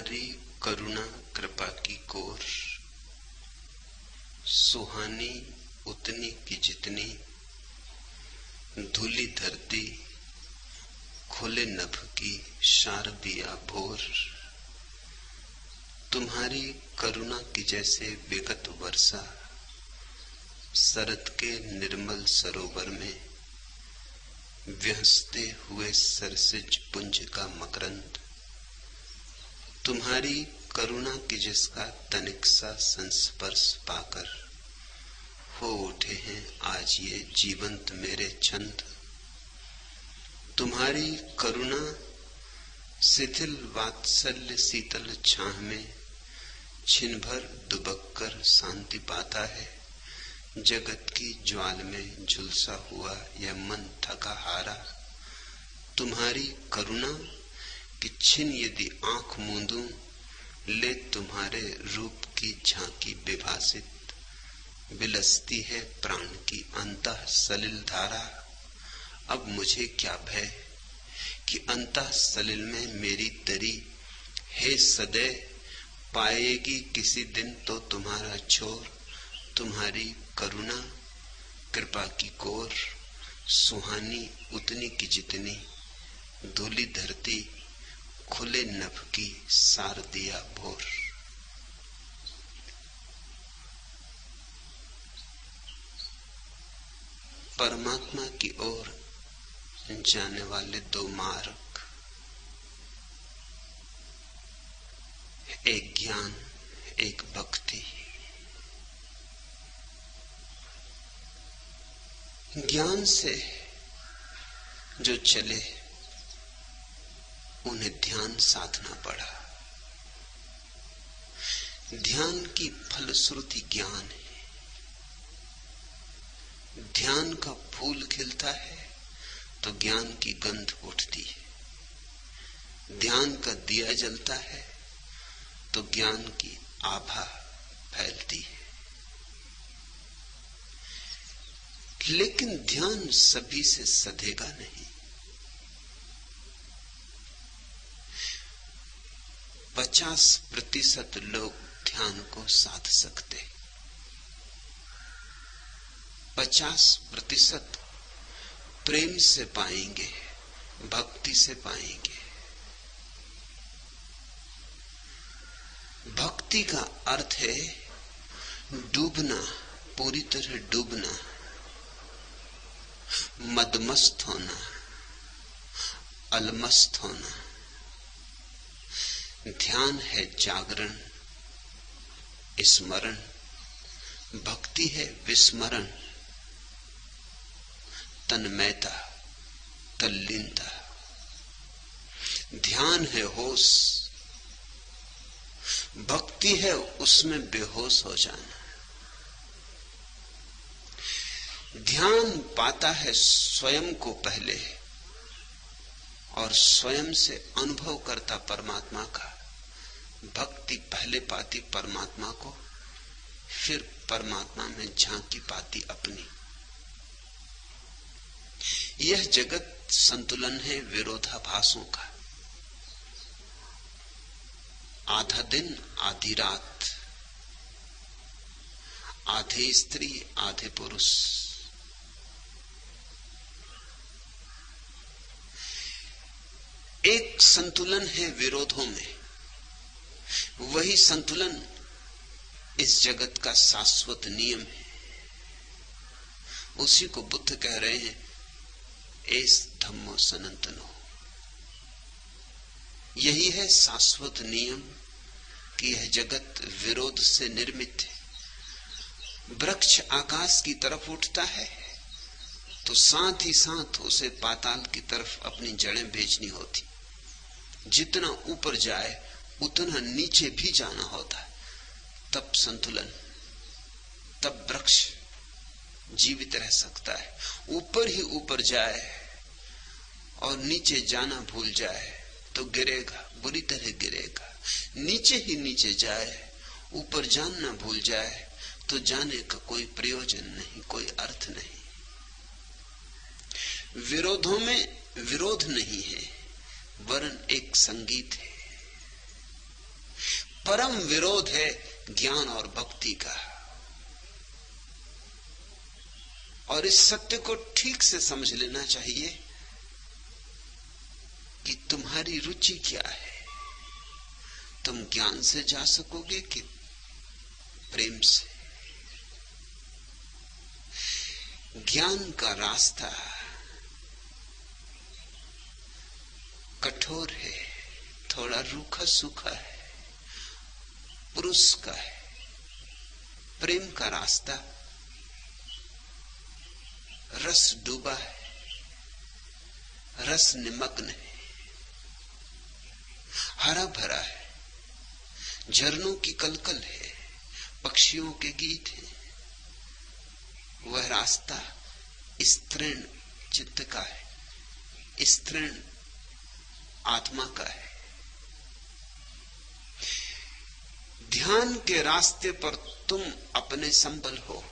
तुम्हारी करुणा कृपा की कोर सुहानी उतनी की जितनी धूली धरती खुले नभ की शारदिया भोर। तुम्हारी करुणा की जैसे विगत वर्षा शरद के निर्मल सरोवर में व्यहसते हुए सरसिज पुंज का मकरंद। तुम्हारी करुणा की जिसका तनिक सा संस्पर्श पाकर हो उठे हैं आज ये जीवंत मेरे छंद। तुम्हारी करुणा शिथिल वात्सल्य शीतल छाह में छिन भर दुबक कर शांति पाता है। जगत की ज्वाल में झुलसा हुआ यह मन थका हारा। तुम्हारी करुणा कि छिन यदि आंख मूंदूं ले तुम्हारे रूप की झांकी विभासित। बिलसती है प्राण की अंतः सलिल धारा। अब मुझे क्या भय कि अंतः सलिल में मेरी तरी हे सदै पाएगी किसी दिन तो तुम्हारा छोर। तुम्हारी करुणा कृपा की कोर सुहानी उतनी की जितनी धूली धरती खुले नभ की शारदिया भोर। परमात्मा की ओर जाने वाले दो मार्ग, एक ज्ञान एक भक्ति। ज्ञान से जो चले उन्हें ध्यान साधना पड़ा। ध्यान की फलश्रुति ज्ञान है। ध्यान का फूल खिलता है तो ज्ञान की गंध उठती है। ध्यान का दिया जलता है तो ज्ञान की आभा फैलती है। लेकिन ध्यान सभी से सधेगा नहीं। 50% लोग ध्यान को साध सकते, 50% प्रेम से पाएंगे, भक्ति से पाएंगे। भक्ति का अर्थ है डूबना, पूरी तरह डूबना, मदमस्त होना, अलमस्त होना। ध्यान है जागरण, स्मरण। भक्ति है विस्मरण, तन्मयता, तल्लीनता। ध्यान है होश, भक्ति है उसमें बेहोश हो जाना। ध्यान पाता है स्वयं को पहले और स्वयं से अनुभव करता परमात्मा का। भक्ति पहले पाती परमात्मा को, फिर परमात्मा में झांकी पाती अपनी। यह जगत संतुलन है विरोधाभासों का। आधा दिन आधी रात, आधे स्त्री आधे पुरुष। एक संतुलन है विरोधों में। वही संतुलन इस जगत का शाश्वत नियम है। उसी को बुद्ध कह रहे हैं एस धम्मो सनातनो। यही है शाश्वत नियम कि यह जगत विरोध से निर्मित है। वृक्ष आकाश की तरफ उठता है तो साथ ही साथ उसे पाताल की तरफ अपनी जड़ें भेजनी होती। जितना ऊपर जाए उतना नीचे भी जाना होता है। तब संतुलन, तब वृक्ष जीवित रह सकता है। ऊपर ही ऊपर जाए और नीचे जाना भूल जाए तो गिरेगा, बुरी तरह गिरेगा। नीचे ही नीचे जाए, ऊपर जानना भूल जाए तो जाने का कोई प्रयोजन नहीं, कोई अर्थ नहीं। विरोधों में विरोध नहीं है, वरन एक संगीत है। परम विरोध है ज्ञान और भक्ति का। और इस सत्य को ठीक से समझ लेना चाहिए कि तुम्हारी रुचि क्या है। तुम ज्ञान से जा सकोगे कि प्रेम से? ज्ञान का रास्ता कठोर है, थोड़ा रूखा सूखा है, पुरुष का है। प्रेम का रास्ता रस डूबा है, रस निमग्न है, हरा भरा है, झरनों की कलकल है, पक्षियों के गीत हैं। वह रास्ता स्त्रीण चित्त का है, स्त्रीण आत्मा का है। ध्यान के रास्ते पर तुम अपने संबल हो,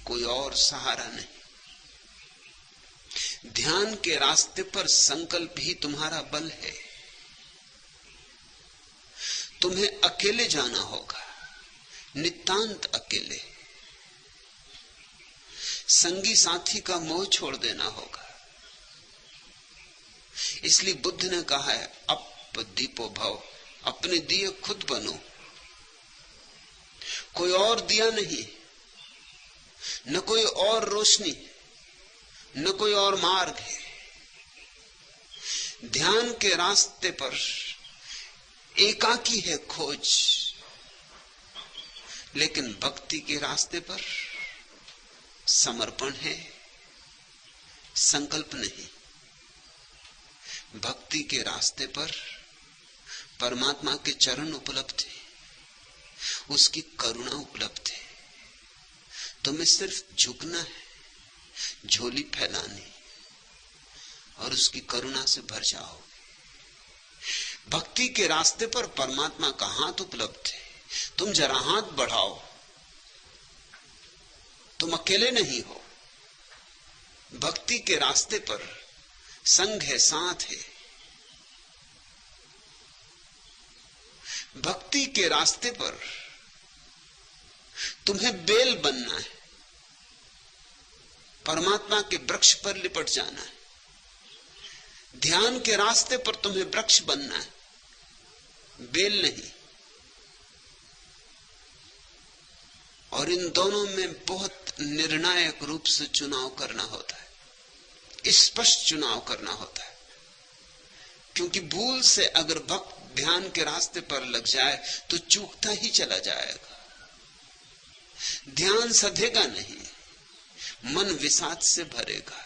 कोई और सहारा नहीं। ध्यान के रास्ते पर संकल्प ही तुम्हारा बल है। तुम्हें अकेले जाना होगा, नितांत अकेले। संगी साथी का मोह छोड़ देना होगा। इसलिए बुद्ध ने कहा है, अप दीपो भव, अपने दिए खुद बनो। कोई और दिया नहीं, न कोई और रोशनी, न कोई और मार्ग है। ध्यान के रास्ते पर एकाकी है खोज, लेकिन भक्ति के रास्ते पर समर्पण है, संकल्प नहीं। भक्ति के रास्ते पर परमात्मा के चरण उपलब्ध है, उसकी करुणा उपलब्ध है। तुम्हें सिर्फ झुकना है, झोली फैलानी, और उसकी करुणा से भर जाओ। भक्ति के रास्ते पर परमात्मा का हाथ उपलब्ध है। तुम जरा हाथ बढ़ाओ, तुम अकेले नहीं हो। भक्ति के रास्ते पर संग है, साथ है। भक्ति के रास्ते पर तुम्हें बेल बनना है, परमात्मा के वृक्ष पर लिपट जाना है। ध्यान के रास्ते पर तुम्हें वृक्ष बनना है, बेल नहीं। और इन दोनों में बहुत निर्णायक रूप से चुनाव करना होता है, स्पष्ट चुनाव करना होता है। क्योंकि भूल से अगर भक्त ध्यान के रास्ते पर लग जाए तो चूकता ही चला जाएगा। ध्यान सधेगा नहीं, मन विषाद से भरेगा।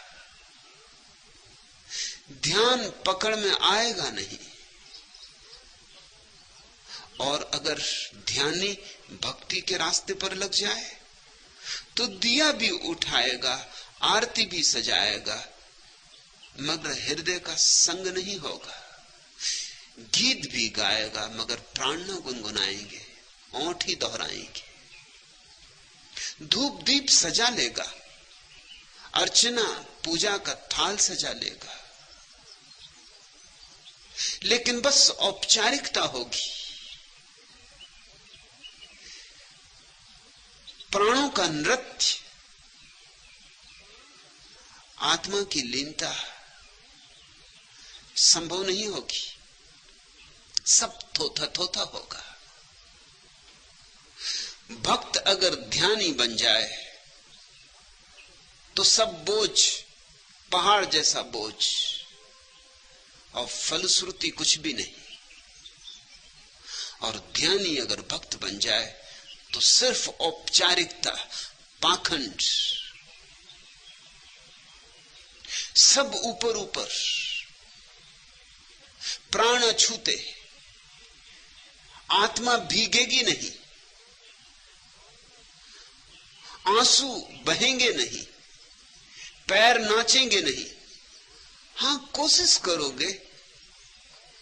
ध्यान पकड़ में आएगा नहीं। और अगर ध्यानी भक्ति के रास्ते पर लग जाए तो दिया भी उठाएगा, आरती भी सजाएगा, मगर हृदय का संग नहीं होगा। गीत भी गाएगा, मगर प्राण न गुनगुनाएंगे, ओंठ ही दोहराएंगे। धूप दीप सजा लेगा, अर्चना पूजा का थाल सजा लेगा, लेकिन बस औपचारिकता होगी। प्राणों का नृत्य, आत्मा की लीनता संभव नहीं होगी। सब थोथा थोथा होगा। भक्त अगर ध्यानी बन जाए तो सब बोझ पहाड़ जैसा बोझ, और फलश्रुति कुछ भी नहीं। और ध्यानी अगर भक्त बन जाए तो सिर्फ औपचारिकता, पाखंड, सब ऊपर ऊपर, प्राण अछूते, आत्मा भीगेगी नहीं, आंसू बहेंगे नहीं, पैर नाचेंगे नहीं। हां, कोशिश करोगे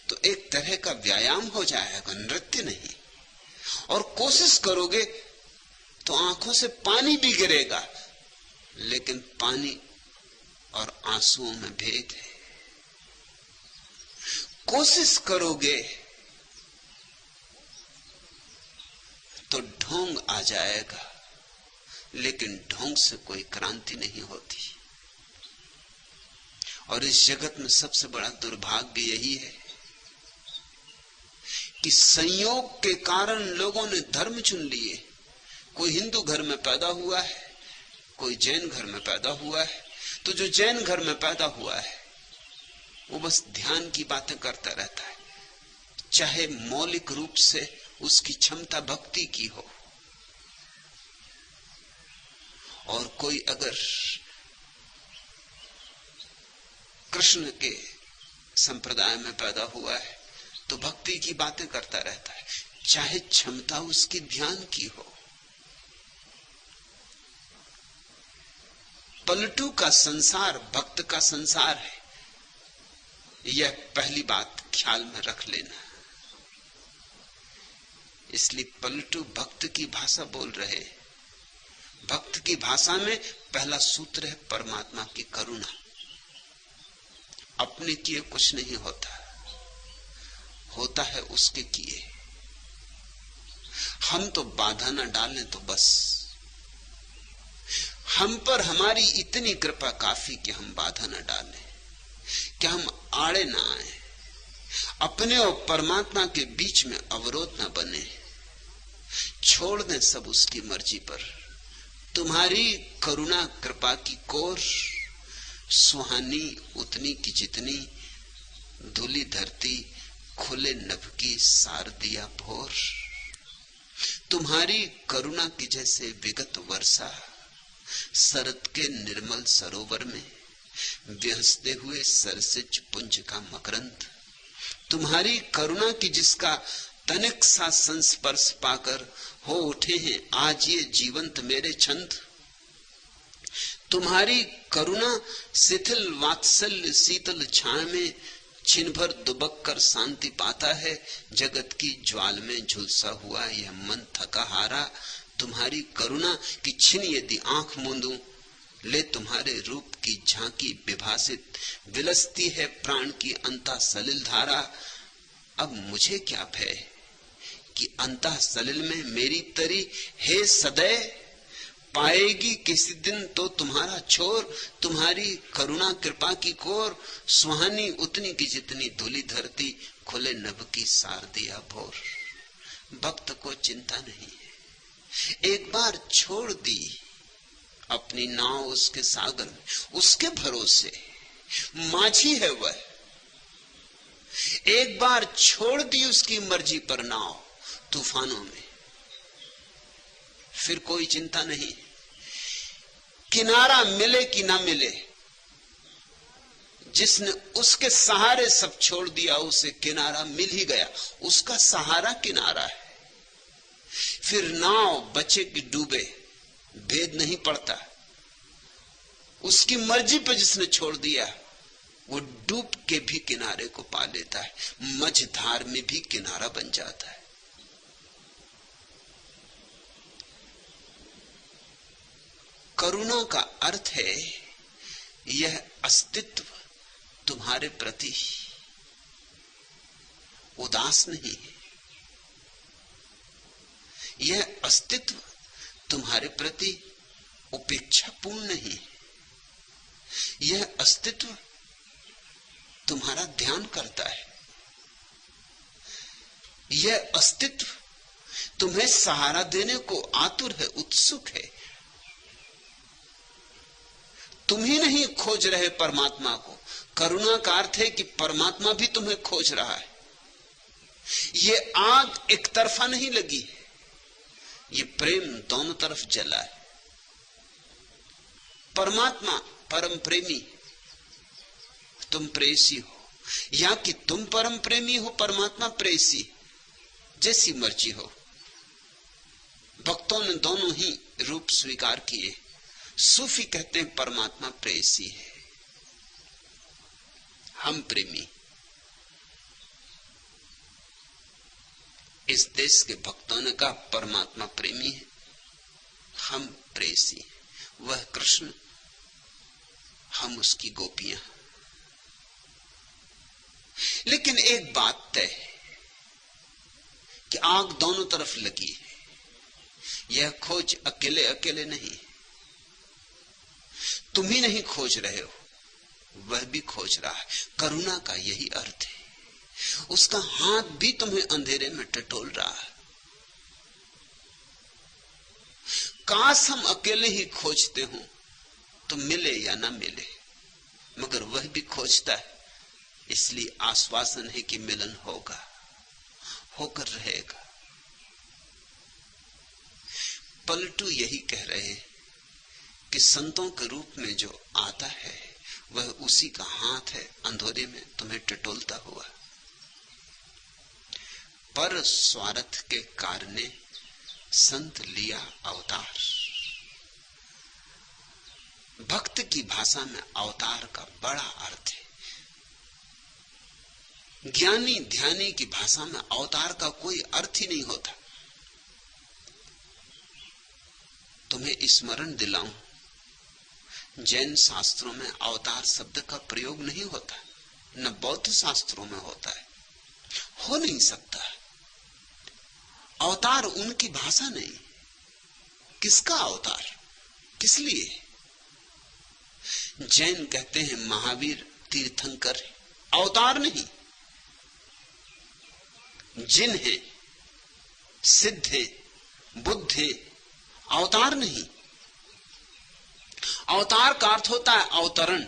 तो एक तरह का व्यायाम हो जाएगा, नृत्य नहीं। और कोशिश करोगे तो आंखों से पानी भी गिरेगा, लेकिन पानी और आंसुओं में भेद है। कोशिश करोगे तो ढोंग आ जाएगा, लेकिन ढोंग से कोई क्रांति नहीं होती। और इस जगत में सबसे बड़ा दुर्भाग्य यही है कि संयोग के कारण लोगों ने धर्म चुन लिए। कोई हिंदू घर में पैदा हुआ है, कोई जैन घर में पैदा हुआ है, तो जो जैन घर में पैदा हुआ है वो बस ध्यान की बातें करता रहता है, चाहे मौलिक रूप से उसकी क्षमता भक्ति की हो। और कोई अगर कृष्ण के संप्रदाय में पैदा हुआ है तो भक्ति की बातें करता रहता है, चाहे क्षमता उसकी ध्यान की हो। पलटू का संसार भक्त का संसार है, यह पहली बात ख्याल में रख लेना। इसलिए पलटू भक्त की भाषा बोल रहे। भक्त की भाषा में पहला सूत्र है परमात्मा की करुणा। अपने किए कुछ नहीं होता, होता है उसके किए। हम तो बाधा न डालें तो बस, हम पर हमारी इतनी कृपा काफी कि हम बाधा न डालें, कि हम आड़े ना आए, अपने और परमात्मा के बीच में अवरोध न बने, छोड़ दें सब उसकी मर्जी पर। तुम्हारी करुणा कृपा की कोर सुहानी उतनी की जितनी, धूली धरती खुले नभ की सार दिया भोर। तुम्हारी करुणा की जैसे विगत वर्षा शरद के निर्मल सरोवर में व्यहसते हुए सरसिज पुंज का मकरंद। तुम्हारी करुणा की जिसका तनिक सा संस्पर्श पाकर हो उठे हैं आज ये जीवंत मेरे छंद। तुम्हारी करुणा शिथिल वात्सल्य शीतल छाया में छिन भर दुबक कर शांति पाता है। जगत की ज्वाल में झुलसा हुआ यह मन थका हारा। तुम्हारी करुणा की छिन यदि आंख मूंदूं, ले तुम्हारे रूप की झांकी विभासित, विलसती है प्राण की अंता सलिल धारा। अब मुझे क्या भय कि अंता सलिल में मेरी तरी हे सदैव पाएगी किसी दिन तो तुम्हारा छोर। तुम्हारी करुणा कृपा की कोर सुहानी उतनी की जितनी धूली धरती खुले नभ की सार दिया भोर। भक्त को चिंता नहीं है, एक बार छोड़ दी अपनी नाव उसके सागर में, उसके भरोसे माझी है वह। एक बार छोड़ दी उसकी मर्जी पर नाव तूफानों में, फिर कोई चिंता नहीं। किनारा मिले कि ना मिले, जिसने उसके सहारे सब छोड़ दिया उसे किनारा मिल ही गया, उसका सहारा किनारा है। फिर नाव बचे कि डूबे भेद नहीं पड़ता, उसकी मर्जी पर जिसने छोड़ दिया वो डूब के भी किनारे को पा लेता है, मझधार में भी किनारा बन जाता है। करुणा का अर्थ है यह अस्तित्व तुम्हारे प्रति उदास नहीं है, यह अस्तित्व तुम्हारे प्रति उपेक्षापूर्ण नहीं है, यह अस्तित्व तुम्हारा ध्यान करता है, यह अस्तित्व तुम्हें सहारा देने को आतुर है, उत्सुक है। तुम ही नहीं खोज रहे परमात्मा को, करुणा का अर्थ है कि परमात्मा भी तुम्हें खोज रहा है। ये आग एक तरफा नहीं लगी है, ये प्रेम दोनों तरफ जला है। परमात्मा परम प्रेमी, तुम प्रेसी हो, या कि तुम परम प्रेमी हो परमात्मा प्रेसी, जैसी मर्जी हो। भक्तों ने दोनों ही रूप स्वीकार किए। सूफी कहते हैं परमात्मा प्रेसी है, हम प्रेमी। इस देश के भक्तों ने कहा परमात्मा प्रेमी है, हम प्रेसी हैं। वह कृष्ण, हम उसकी गोपियां। लेकिन एक बात तय है कि आग दोनों तरफ लगी है, यह खोज अकेले अकेले नहीं, तुम ही नहीं खोज रहे हो, वह भी खोज रहा है। करुणा का यही अर्थ है, उसका हाथ भी तुम्हें अंधेरे में टटोल रहा है। काश हम अकेले ही खोजते हो तो मिले या ना मिले, मगर वह भी खोजता है, इसलिए आश्वासन है कि मिलन होगा, होकर रहेगा। पलटू यही कह रहे हैं कि संतों के रूप में जो आता है वह उसी का हाथ है अंधेरे में तुम्हें टटोलता हुआ। पर स्वार्थ के कारणे संत लिया अवतार। भक्त की भाषा में अवतार का बड़ा अर्थ है। ज्ञानी ध्यानी की भाषा में अवतार का कोई अर्थ ही नहीं होता। तुम्हें स्मरण दिलाऊं, जैन शास्त्रों में अवतार शब्द का प्रयोग नहीं होता, न बौद्ध शास्त्रों में होता है, हो नहीं सकता। अवतार उनकी भाषा नहीं। किसका अवतार, किस लिए? जैन कहते हैं महावीर तीर्थंकर अवतार नहीं, जिन है, सिद्ध है, बुद्ध है, अवतार नहीं। अवतार का अर्थ होता है अवतरण,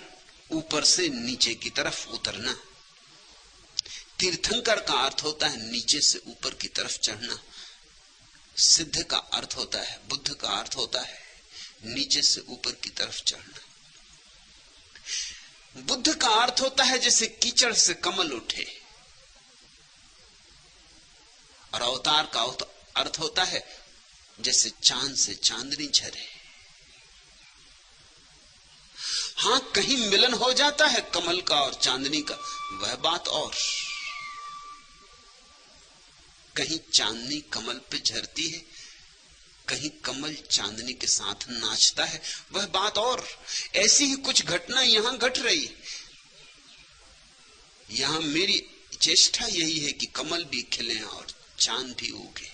ऊपर से नीचे की तरफ उतरना। तीर्थंकर का अर्थ होता है नीचे से ऊपर की तरफ चढ़ना। सिद्ध का अर्थ होता है, बुद्ध का अर्थ होता है नीचे से ऊपर की तरफ चढ़ना। बुद्ध का अर्थ होता है जैसे कीचड़ से कमल उठे, और अवतार का अर्थ होता है जैसे चांद से चांदनी झरे। हां, कहीं मिलन हो जाता है कमल का और चांदनी का, वह बात और। कहीं चांदनी कमल पे झरती है, कहीं कमल चांदनी के साथ नाचता है, वह बात और। ऐसी ही कुछ घटना यहां घट रही। यहां मेरी चेष्टा यही है कि कमल भी खिले और चांद भी उगे,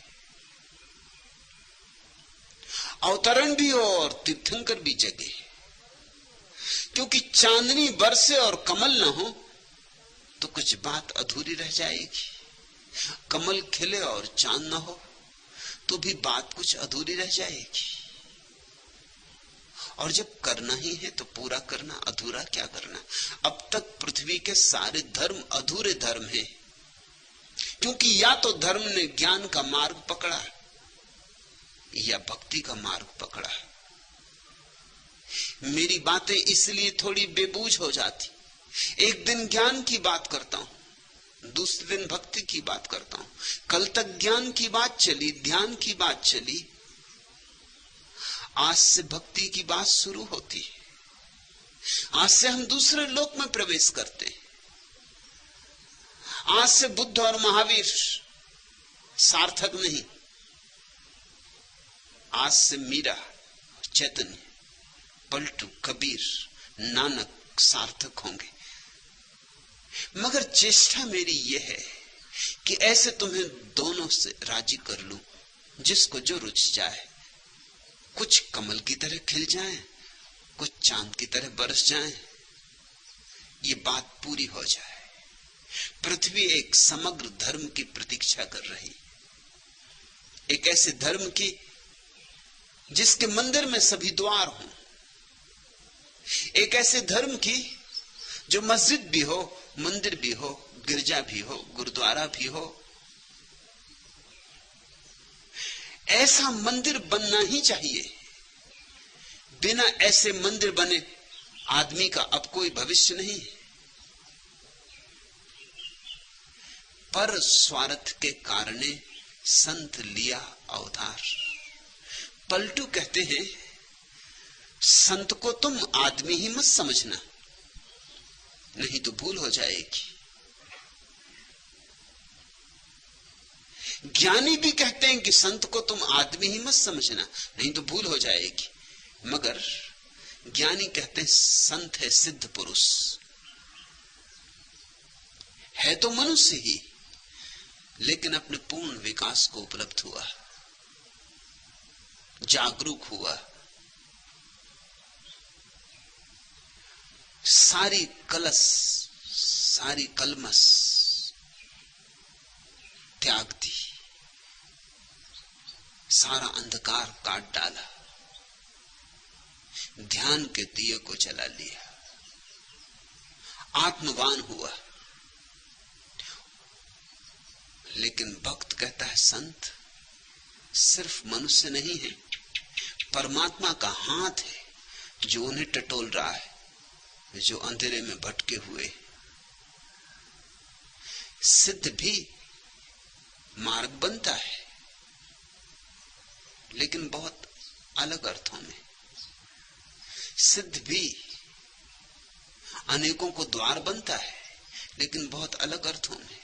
अवतरण भी हो और तीर्थंकर भी जगे। क्योंकि चांदनी बरसे और कमल न हो तो कुछ बात अधूरी रह जाएगी। कमल खिले और चांद न हो तो भी बात कुछ अधूरी रह जाएगी। और जब करना ही है तो पूरा करना, अधूरा क्या करना। अब तक पृथ्वी के सारे धर्म अधूरे धर्म हैं, क्योंकि या तो धर्म ने ज्ञान का मार्ग पकड़ा या भक्ति का मार्ग पकड़ा। मेरी बातें इसलिए थोड़ी बेबूझ हो जाती। एक दिन ज्ञान की बात करता हूं, दूसरे दिन भक्ति की बात करता हूं। कल तक ज्ञान की बात चली, ध्यान की बात चली, आज से भक्ति की बात शुरू होती है। आज से हम दूसरे लोक में प्रवेश करते हैं। आज से बुद्ध और महावीर सार्थक नहीं, आज से मीरा, चैतन्य, पलटू, कबीर, नानक सार्थक होंगे। मगर चेष्टा मेरी यह है कि ऐसे तुम्हें दोनों से राजी कर लूं, जिसको जो रुच जाए। कुछ कमल की तरह खिल जाएं, कुछ चांद की तरह बरस जाएं, ये बात पूरी हो जाए। पृथ्वी एक समग्र धर्म की प्रतीक्षा कर रही, एक ऐसे धर्म की जिसके मंदिर में सभी द्वार हों, एक ऐसे धर्म की जो मस्जिद भी हो, मंदिर भी हो, गिरजा भी हो, गुरुद्वारा भी हो। ऐसा मंदिर बनना ही चाहिए। बिना ऐसे मंदिर बने आदमी का अब कोई भविष्य नहीं। पर स्वार्थ के कारणे संत लिया अवतार। पलटू कहते हैं संत को तुम आदमी ही मत समझना, नहीं तो भूल हो जाएगी। ज्ञानी भी कहते हैं कि संत को तुम आदमी ही मत समझना, नहीं तो भूल हो जाएगी। मगर ज्ञानी कहते हैं संत है सिद्ध पुरुष, है तो मनुष्य ही, लेकिन अपने पूर्ण विकास को उपलब्ध हुआ। जागरूक हुआ, सारी कलश, सारी कलमस त्याग दी, सारा अंधकार काट डाला, ध्यान के दिए को जला लिया, आत्मवान हुआ। लेकिन भक्त कहता है संत सिर्फ मनुष्य नहीं है, परमात्मा का हाथ है जो उन्हें टटोल रहा है, जो अंधेरे में भटके हुए। सिद्ध भी मार्ग बनता है, लेकिन बहुत अलग अर्थों में। सिद्ध भी अनेकों को द्वार बनता है, लेकिन बहुत अलग अर्थों में।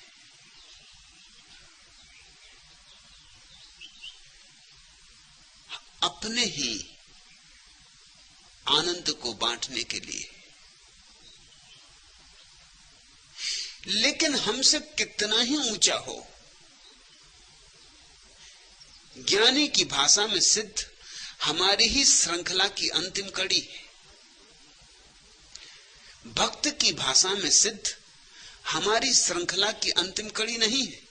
अपने ही आनंद को बांटने के लिए, लेकिन हमसे कितना ही ऊंचा हो। ज्ञानी की भाषा में सिद्ध हमारी ही श्रृंखला की अंतिम कड़ी है। भक्त की भाषा में सिद्ध हमारी श्रृंखला की अंतिम कड़ी नहीं है,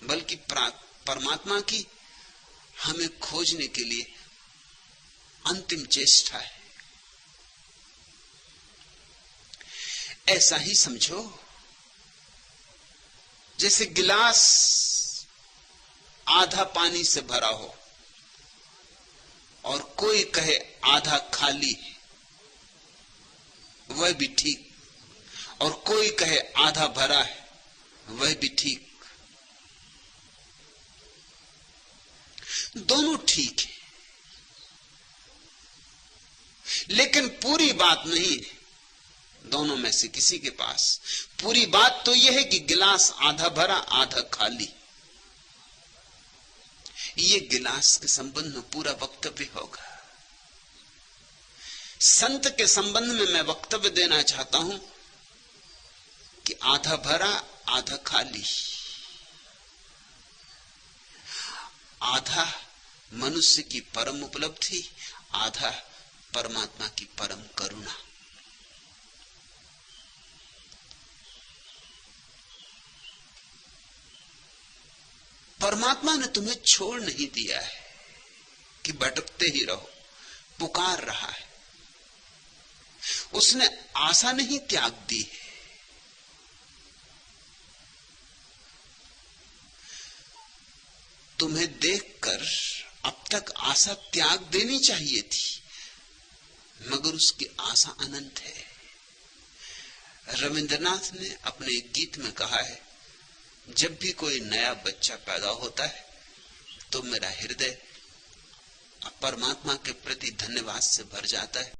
बल्कि परमात्मा की हमें खोजने के लिए अंतिम चेष्टा है। ऐसा ही समझो जैसे गिलास आधा पानी से भरा हो और कोई कहे आधा खाली है, वह भी ठीक, और कोई कहे आधा भरा है, वह भी ठीक। दोनों ठीक है, लेकिन पूरी बात नहीं है दोनों में से किसी के पास। पूरी बात तो यह है कि गिलास आधा भरा आधा खाली। ये गिलास के संबंध में पूरा वक्तव्य होगा। संत के संबंध में मैं वक्तव्य देना चाहता हूं कि आधा भरा आधा खाली। आधा मनुष्य की परम उपलब्धि, आधा परमात्मा की परम करुणा। परमात्मा ने तुम्हें छोड़ नहीं दिया है कि भटकते ही रहो, पुकार रहा है। उसने आशा नहीं त्याग दी है। तुम्हें देखकर अब तक आशा त्याग देनी चाहिए थी, मगर उसकी आशा अनंत है। रविंद्रनाथ ने अपने एक गीत में कहा है, जब भी कोई नया बच्चा पैदा होता है तो मेरा हृदय परमात्मा के प्रति धन्यवाद से भर जाता है